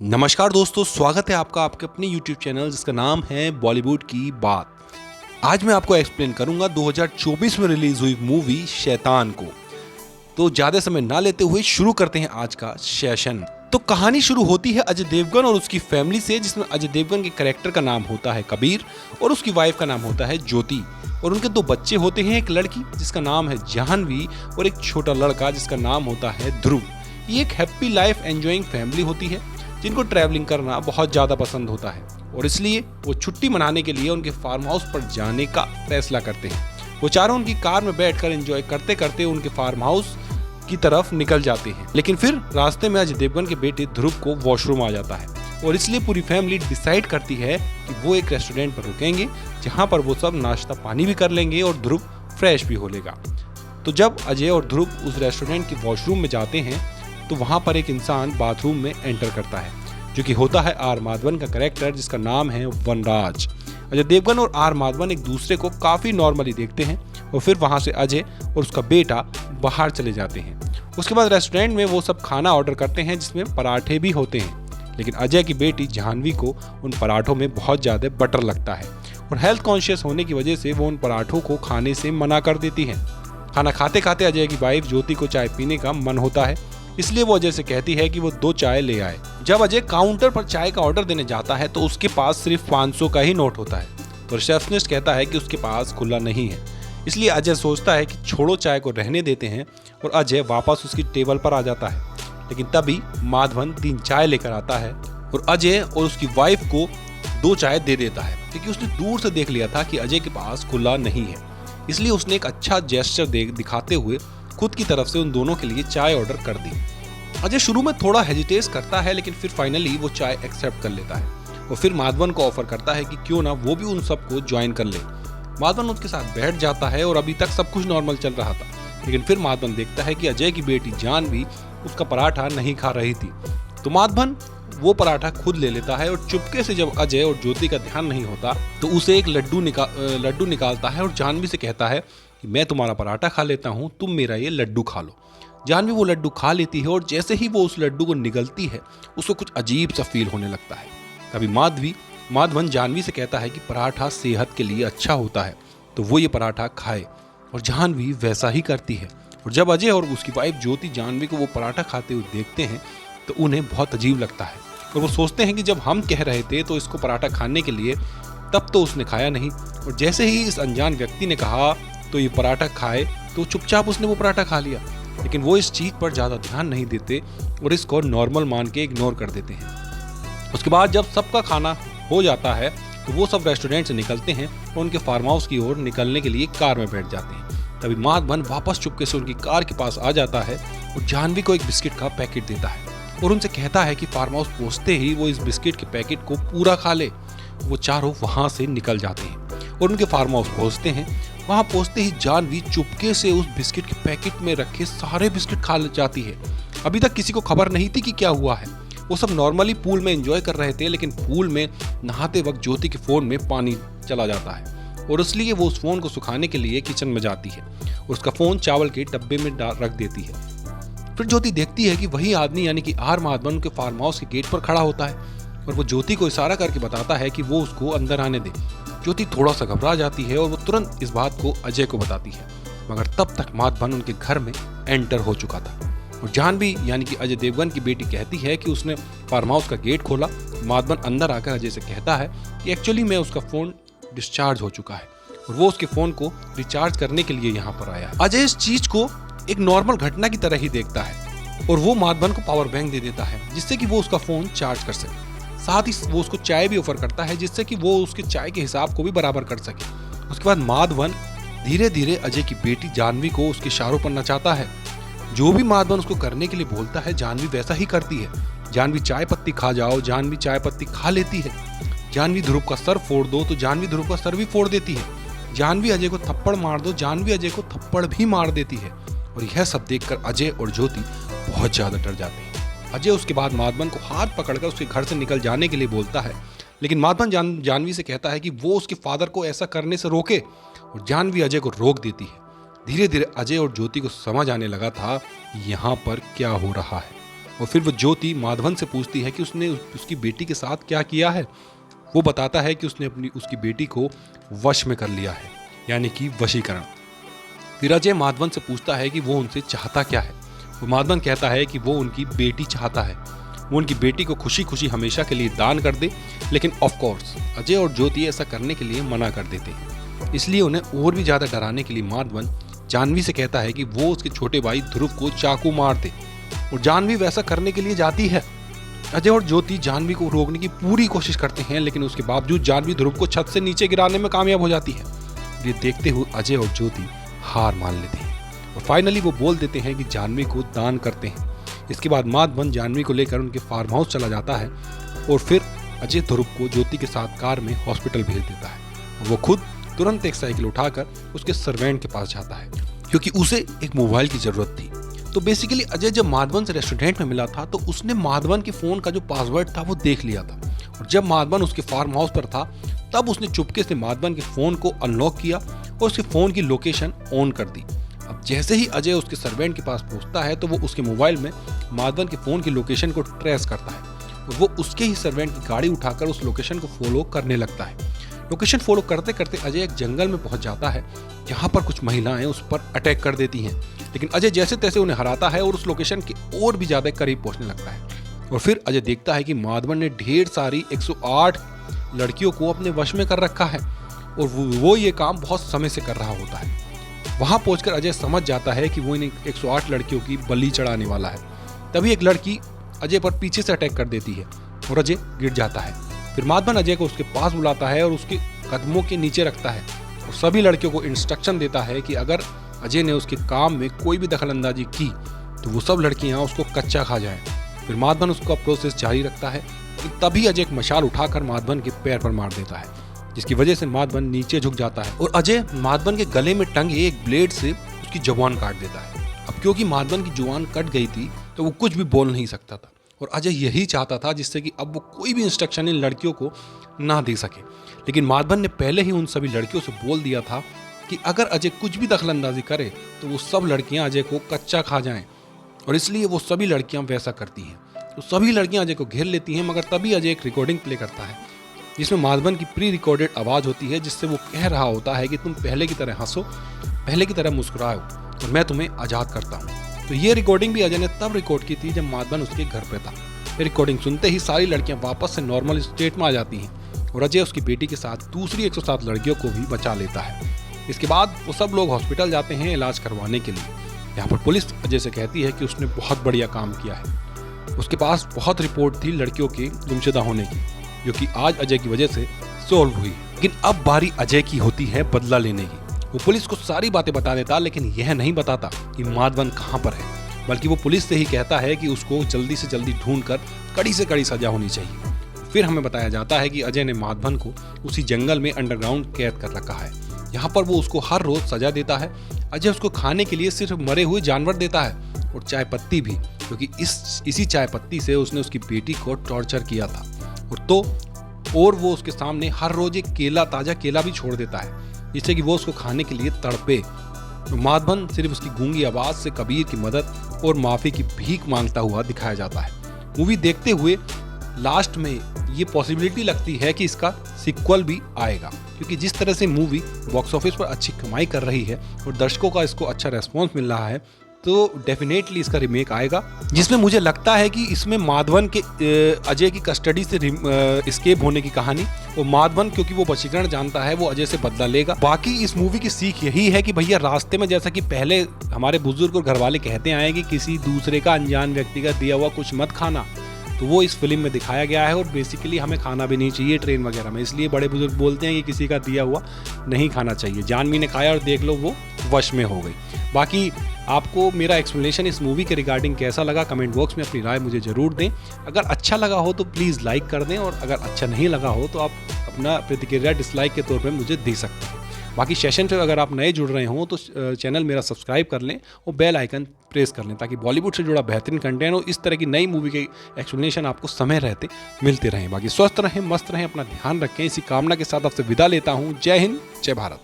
नमस्कार दोस्तों, स्वागत है आपका आपके अपने YouTube चैनल जिसका नाम है बॉलीवुड की बात। आज मैं आपको एक्सप्लेन करूंगा 2024 में रिलीज हुई मूवी शैतान को। तो ज्यादा समय ना लेते हुए शुरू करते हैं आज का सेशन। तो कहानी शुरू होती है अजय देवगन और उसकी फैमिली से, जिसमें अजय देवगन के कैरेक्टर का नाम होता है कबीर और उसकी वाइफ का नाम होता है ज्योति, और उनके दो बच्चे होते हैं, एक लड़की जिसका नाम है जाह्नवी और एक छोटा लड़का जिसका नाम होता है ध्रुव। ये एक हैप्पी लाइफ एंजॉइंग फैमिली होती है जिनको ट्रैवलिंग करना बहुत ज़्यादा पसंद होता है, और इसलिए वो छुट्टी मनाने के लिए उनके फार्म हाउस पर जाने का फैसला करते हैं। वो चारों उनकी कार में बैठकर एंजॉय करते करते उनके फार्म हाउस की तरफ निकल जाते हैं, लेकिन फिर रास्ते में अजय देवगन के बेटे ध्रुव को वॉशरूम आ जाता है, और इसलिए पूरी फैमिली डिसाइड करती है कि वो एक रेस्टोरेंट पर रुकेंगे जहाँ पर वो सब नाश्ता पानी भी कर लेंगे और ध्रुव फ्रेश भी हो लेगा। तो जब अजय और ध्रुव उस रेस्टोरेंट के वॉशरूम में जाते हैं तो वहां पर एक इंसान बाथरूम में एंटर करता है, जो कि होता है आर माधवन का कैरेक्टर जिसका नाम है वनराज। अजय देवगन और आर माधवन एक दूसरे को काफी नॉर्मली देखते हैं और फिर वहां से अजय और उसका बेटा बाहर चले जाते हैं। उसके बाद रेस्टोरेंट में वो सब खाना ऑर्डर करते हैं जिसमें पराठे भी होते हैं, लेकिन अजय की बेटी जाह्नवी को उन पराठों में बहुत ज्यादा बटर लगता है और हेल्थ कॉन्शियस होने की वजह से वो उन पराठों को खाने से मना कर देती है। खाना खाते खाते अजय की वाइफ ज्योति को चाय पीने का मन होता है, इसलिए वो अजय से कहती है कि वो 2 चाय ले आए। जब अजय काउंटर पर चाय का ऑर्डर देने जाता है तो उसके पास सिर्फ 500 का ही नोट होता है, तो रिसेप्शनिस्ट कहता है कि उसके पास खुला नहीं है। इसलिए अजय सोचता है कि छोड़ो, चाय को रहने देते हैं, और अजय वापस उसकी टेबल पर आ जाता है। लेकिन तभी माधवन 3 चाय लेकर आता है और अजय और उसकी वाइफ को 2 चाय दे देता है, क्योंकि उसने दूर से देख लिया था कि अजय के पास खुला नहीं है। इसलिए उसने एक अच्छा जेस्चर दिखाते हुए खुद की तरफ से उन दोनों के लिए चाय ऑर्डर कर दी। अजय शुरू में थोड़ा हेजिटेट करता है, लेकिन फिर फाइनली वो चाय एक्सेप्ट कर लेता है और फिर माधवन को ऑफर करता है कि क्यों ना वो भी उन सबको ज्वाइन कर ले। माधवन उसके साथ बैठ जाता है और अभी तक सब कुछ नॉर्मल चल रहा था, लेकिन फिर माधवन देखता है कि अजय की बेटी जाह्नवी उसका पराठा नहीं खा रही थी, तो माधवन वो पराठा खुद ले लेता है और चुपके से जब अजय और ज्योति का ध्यान नहीं होता तो उसे एक लड्डू निकालता है और जाह्नवी से कहता है कि मैं तुम्हारा पराठा खा लेता हूँ, तुम मेरा ये लड्डू खा लो। जाह्नवी वो लड्डू खा लेती है और जैसे ही वो उस लड्डू को निगलती है उसको कुछ अजीब सा फील होने लगता है। तभी माधवन जाह्नवी से कहता है कि पराठा सेहत के लिए अच्छा होता है, तो वो ये पराठा खाए, और जाह्नवी वैसा ही करती है। और जब अजय और उसकी वाइफ ज्योति जाह्नवी को वो पराठा खाते हुए देखते हैं तो उन्हें बहुत अजीब लगता है, और वो सोचते हैं कि जब हम कह रहे थे तो इसको पराठा खाने के लिए, तब तो उसने खाया नहीं, और जैसे ही इस अनजान व्यक्ति ने कहा तो ये पराठा खाए तो चुपचाप उसने वो पराठा खा लिया। लेकिन वो इस चीज पर ज्यादा ध्यान नहीं देते और इसको नॉर्मल मान के इग्नोर कर देते हैं। उसके बाद जब सबका खाना हो जाता है तो वो सब रेस्टोरेंट से निकलते हैं और उनके फार्म हाउस की ओर निकलने के लिए कार में बैठ जाते हैं। तभी माधवन वापस चुपके से उनकी कार के पास आ जाता है और जाह्नवी को एक बिस्किट का पैकेट देता है और उनसे कहता है कि फार्म हाउस पहुंचते ही वो इस बिस्किट के पैकेट को पूरा खा ले। वो चारों वहां से निकल जाते हैं और उनके फार्म हाउस पहुंचते हैं। वहां पहुंचते ही जाह्नवी चुपके से उस बिस्किट के पैकेट में रखे सारे बिस्किट खा जाती है। अभी तक किसी को खबर नहीं थी कि क्या हुआ है। वो सब नॉर्मली पूल में एंजॉय कर रहे थे, लेकिन पूल में नहाते वक्त ज्योति के फोन में पानी चला जाता है और इसलिए वो उस फोन को सुखाने के लिए किचन में जाती है और उसका फोन चावल के डब्बे में रख देती है। फिर ज्योति देखती है कि वही आदमी यानी कि आर माधवन के फार्म हाउस के गेट पर खड़ा होता है और वो ज्योति को इशारा करके बताता है कि वो उसको अंदर आने दे। ज्योति थोड़ा सा घबरा जाती है और वो तुरंत इस बात को अजय को बताती है, मगर तब तक माधवन उनके घर में एंटर हो चुका था। और जाह्नवी यानी कि अजय देवगन की बेटी कहती है कि उसने फार्म हाउस का गेट खोला। माधवन अंदर आकर अजय से कहता है कि एक्चुअली मैं उसका फोन डिस्चार्ज हो चुका है और वो उसके फोन को रिचार्ज करने के लिए यहाँ पर आया है। अजय इस चीज को एक नॉर्मल घटना की तरह ही देखता है और वो माधवन को पावर बैंक दे देता है जिससे कि वो उसका फोन चार्ज कर सके। साथ ही वो उसको चाय भी ऑफर करता है जिससे कि वो उसके चाय के हिसाब को भी बराबर कर सके। उसके बाद माधवन धीरे धीरे अजय की बेटी जाह्नवी को उसके इशारों पर नचाता है। जो भी माधवन उसको करने के लिए बोलता है जाह्नवी वैसा ही करती है। जाह्नवी चाय पत्ती खा जाओ, जाह्नवी चाय पत्ती खा लेती है। जाह्नवी ध्रुव का सर फोड़ दो तो जाह्नवी ध्रुव का सर भी फोड़ देती है। जाह्नवी अजय को थप्पड़ मार दो, जाह्नवी अजय को थप्पड़ भी मार देती है। और यह सब देखकर अजय और ज्योति बहुत ज्यादा डर जाते हैं। अजय उसके बाद माधवन को हाथ पकड़कर उसके घर से निकल जाने के लिए बोलता है, लेकिन माधवन जाह्नवी से कहता है कि वो उसके फादर को ऐसा करने से रोके, और जाह्नवी अजय को रोक देती है। धीरे धीरे अजय और ज्योति को समझ आने लगा था यहाँ पर क्या हो रहा है। और फिर वो ज्योति माधवन से पूछती है कि उसने उसकी बेटी के साथ क्या किया है। वो बताता है कि उसने उसकी बेटी को वश में कर लिया है, यानी कि वशीकरण। फिर अजय माधवन से पूछता है कि वो उनसे चाहता क्या है। वो माधवन कहता है कि वो उनकी बेटी चाहता है, वो उनकी बेटी को खुशी खुशी हमेशा के लिए दान कर दे। लेकिन ऑफ कोर्स अजय और ज्योति ऐसा करने के लिए मना कर देते हैं। इसलिए उन्हें और भी ज्यादा डराने के लिए माधवन जानवी से कहता है कि वो उसके छोटे भाई ध्रुव को चाकू मार दे, और जानवी वैसा करने के लिए जाती है। अजय और ज्योति जानवी को रोकने की पूरी कोशिश करते हैं, लेकिन उसके बावजूद जानवी ध्रुव को छत से नीचे गिराने में कामयाब हो जाती है। ये देखते हुए अजय और ज्योति हार मान लेते हैं और फाइनली वो बोल देते हैं कि जानवी को दान करते हैं। इसके बाद माधवन जानवी को लेकर उनके फार्म हाउस चला जाता है और फिर अजय ध्रुव को ज्योति के साथ कार में हॉस्पिटल भेज देता है। और वो खुद तुरंत एक साइकिल उठाकर उसके सर्वेंट के पास जाता है, क्योंकि उसे एक मोबाइल की जरूरत थी। तो बेसिकली अजय जब माधवन से रेस्टोरेंट में मिला था तो उसने माधवन के फोन का जो पासवर्ड था वो देख लिया था, और जब माधवन उसके फार्म हाउस पर था तब उसने चुपके से माधवन के फोन को अनलॉक किया और उसके फोन की लोकेशन ऑन कर दी। अब जैसे ही अजय उसके सर्वेंट के पास पहुंचता है तो वो उसके मोबाइल में माधवन के फोन की लोकेशन को ट्रेस करता है और वो उसके ही सर्वेंट की गाड़ी उठाकर उस लोकेशन को फॉलो करने लगता है। लोकेशन फॉलो करते करते अजय एक जंगल में पहुंच जाता है, जहां पर कुछ महिलाएं उस पर अटैक कर देती हैं, लेकिन अजय जैसे तैसे उन्हें हराता है और उस लोकेशन के और भी ज्यादा करीब पहुंचने लगता है। और फिर अजय देखता है कि माधवन ने ढेर सारी 108 लड़कियों को अपने वश में कर रखा है और वो ये काम बहुत समय से कर रहा होता है। वहां पहुंचकर अजय समझ जाता है कि वो इन 108 लड़कियों की बलि चढ़ाने वाला है। तभी एक लड़की अजय पर पीछे से अटैक कर देती है और अजय गिर जाता है। फिर माधवन अजय को उसके पास बुलाता है और उसके कदमों के नीचे रखता है और सभी लड़कियों को इंस्ट्रक्शन देता है कि अगर अजय ने उसके काम में कोई भी दखलंदाजी की तो वो सब लड़कियां उसको कच्चा खा जाएं। फिर माधवन उसका प्रोसेस जारी रखता है और तभी अजय एक मशाल उठाकर माधवन के पैर पर मार देता है, जिसकी वजह से माधवन नीचे झुक जाता है और अजय माधवन के गले में टंगे एक ब्लेड से उसकी जुबान काट देता है। अब क्योंकि माधवन की जुबान कट गई थी तो वो कुछ भी बोल नहीं सकता था और अजय यही चाहता था जिससे कि अब वो कोई भी इंस्ट्रक्शन इन लड़कियों को ना दे सके। लेकिन माधवन ने पहले ही उन सभी लड़कियों से बोल दिया था कि अगर अजय कुछ भी दखलंदाजी करे तो वो सब लड़कियां अजय को कच्चा खा जाएं, और इसलिए वो सभी लड़कियां वैसा करती हैं। तो सभी लड़कियां अजय को घेर लेती हैं, मगर तभी अजय एक रिकॉर्डिंग प्ले करता है जिसमें माधवन की प्री रिकॉर्डेड आवाज़ होती है, जिससे वो कह रहा होता है कि तुम पहले की तरह हंसो, पहले की तरह मुस्कुराओ और मैं तुम्हें आज़ाद करता हूँ। तो ये रिकॉर्डिंग भी अजय ने तब रिकॉर्ड की थी जब माधवन उसके घर पे था। ये रिकॉर्डिंग सुनते ही सारी लड़कियां वापस से नॉर्मल स्टेट में आ जाती हैं और अजय उसकी बेटी के साथ दूसरी 107 लड़कियों को भी बचा लेता है। इसके बाद वो सब लोग हॉस्पिटल जाते हैं इलाज करवाने के लिए। यहाँ पर पुलिस अजय से कहती है कि उसने बहुत बढ़िया काम किया है। उसके पास बहुत रिपोर्ट थी लड़कियों के गुमशुदा होने की, जो कि आज अजय की वजह से सोल्व हुई। लेकिन अब बारी अजय की होती है बदला लेने की। वो पुलिस को सारी बातें बता देता, लेकिन यह नहीं बताता कि माधवन कहाँ पर है, बल्कि वो पुलिस से ही कहता है कि उसको जल्दी से जल्दी ढूंढकर कड़ी से कड़ी सजा होनी चाहिए। फिर हमें बताया जाता है कि अजय ने माधवन को उसी जंगल में अंडरग्राउंड कैद कर रखा है। यहाँ पर वो उसको हर रोज सजा देता है। अजय उसको खाने के लिए सिर्फ मरे हुए जानवर देता है और चाय पत्ती भी, क्योंकि इसी चाय पत्ती से उसने उसकी बेटी को टॉर्चर किया था। और वो उसके सामने हर रोज एक ताजा केला भी छोड़ देता है, जिससे कि वो उसको खाने के लिए तड़पे। तो माधवन सिर्फ उसकी गूंगी आवाज से कबीर की मदद और माफी की भीख मांगता हुआ दिखाया जाता है। मूवी देखते हुए लास्ट में ये पॉसिबिलिटी लगती है कि इसका सीक्वल भी आएगा, क्योंकि जिस तरह से मूवी बॉक्स ऑफिस पर अच्छी कमाई कर रही है और दर्शकों का इसको अच्छा रेस्पॉन्स मिल रहा है, तो डेफिनेटली इसका रीमेक आएगा, जिसमें मुझे लगता है कि इसमें माधवन के अजय की कस्टडी से एस्केप होने की कहानी, और माधवन क्योंकि वो वशीकरण जानता है वो अजय से बदला लेगा। बाकी इस मूवी की सीख यही है कि भैया रास्ते में, जैसा कि पहले हमारे बुजुर्ग और घर वाले कहते आए कि किसी दूसरे का अनजान व्यक्ति का दिया हुआ कुछ मत खाना, तो वो इस फिल्म में दिखाया गया है। और बेसिकली हमें खाना भी नहीं चाहिए ट्रेन वगैरह में, इसलिए बड़े बुजुर्ग बोलते हैं कि किसी का दिया हुआ नहीं खाना चाहिए। जानवी ने खाया और देख लो वो वश में हो गई। बाकी आपको मेरा एक्सप्लेनेशन इस मूवी के रिगार्डिंग कैसा लगा, कमेंट बॉक्स में अपनी राय मुझे ज़रूर दें। अगर अच्छा लगा हो तो प्लीज़ लाइक कर दें, और अगर अच्छा नहीं लगा हो तो आप अपना प्रतिक्रिया डिसलाइक के तौर पर मुझे दे सकते हैं। बाकी सेशन पे अगर आप नए जुड़ रहे हों तो चैनल मेरा सब्सक्राइब कर लें और बेल आइकन प्रेस कर लें, ताकि बॉलीवुड से जुड़ा बेहतरीन कंटेंट और इस तरह की नई मूवी के एक्सप्लेनेशन आपको समय रहते मिलते रहें। बाकी स्वस्थ रहें, मस्त रहें, अपना ध्यान रखें। इसी कामना के साथ आपसे विदा लेता हूँ। जय हिंद, जय भारत।